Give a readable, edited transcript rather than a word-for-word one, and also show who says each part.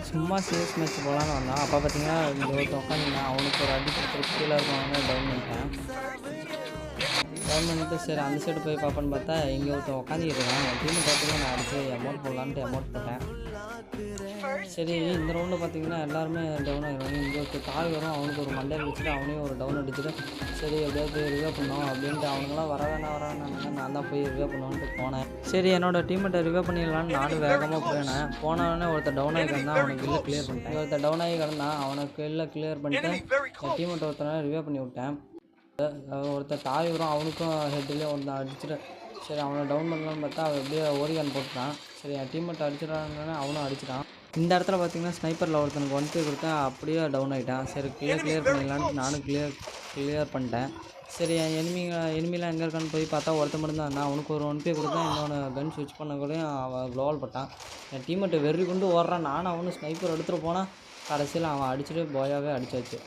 Speaker 1: சும்மா CS match போகலான்னு வந்தான். அப்போ பார்த்தீங்கன்னா இங்கே ஒருத்தன் உட்காந்துருந்தான். அவனுக்கு ஒரு அடி கொடுத்துட்டு கீழே இருக்கவங்க டவுன் பண்ணிட்டேன். டவுன் பண்ணிட்டு சரி அந்த சைடு போய் பார்ப்பேன்னு பார்த்தா இங்கே ஒருத்தன் உட்காந்துக்கிட்டு இருக்கான். என் டீமை பார்த்துட்டு நான் அடிச்சு அமௌண்ட் போடலான்ட்டு அமௌண்ட் போட்டேன். சரி இந்த ரவுண்டில் பார்த்தீங்கன்னா எல்லாருமே டவுன் ஆகிடுவாங்க. இங்கே ஒரு தாய் வரும், அவனுக்கு ஒரு மண்டையில் வச்சுட்டு அவனையும் ஒரு டவுன் அடிச்சுட்டு சரி எப்படியாவது ரிவே பண்ணோம் அப்படின்ட்டு அவனுங்களாம் வரானாங்க. நான் தான் போய் ரிவே பண்ணுவோன்ட்டு போனேன். சரி என்னோடய டீமெட்டை ரிவே பண்ணிடலான்னு நானும் வேகமாக போயினேன். போனவொடனே ஒருத்தர் டவுன் ஆகி கிடந்தான், அவனுக்கு இல்லை கிளியர் பண்ணிட்டேன். ஒருத்தர் டவுன் ஆகி கிடந்தான், அவனுக்கு இல்லை கிளியர் பண்ணிட்டு என் டீமெட்டை ஒருத்தனை ரிவே பண்ணி விட்டேன். ஒருத்தர் தாய் வரும், அவனுக்கும் ஹெட்லேயே ஒருத்தன் அடிச்சுட்டு சரி அவனை டவுன் பண்ணலான்னு பார்த்தா அவன் எப்படியே ஓரிகான் போட்டுட்டான். சரி என் டீமெட்டை அடிச்சிடான்னு அவனும் அடிச்சிட்டான். இந்த இடத்துல பார்த்தீங்கன்னா ஸ்னைப்பரில் ஒருத்தனுக்கு 1 பே கொடுத்தேன், அப்படியே டவுன் ஆகிட்டான். சரி கிளியர் பண்ணிடலான்ட்டு நானும் கிளியர் பண்ணிட்டேன். சரி என் எனிமிலாம் எங்கே இருக்கான்னு போய் பார்த்தா ஒருத்தன் மட்டும் தான். அவனுக்கு ஒரு 1 பே கொடுத்தேன், இன்னொன்று கன் ஸ்விட்ச் பண்ண கூட அவன் க்ளோவல் பட்டான். என் டீமெட்டை வெறி கொண்டு ஓடுறான். நானும் அவனும் ஸ்னைப்பர் எடுத்துகிட்டு போனால் கடைசியில் அவன் அடிச்சுட்டு போயாவே அடிச்சாச்சு.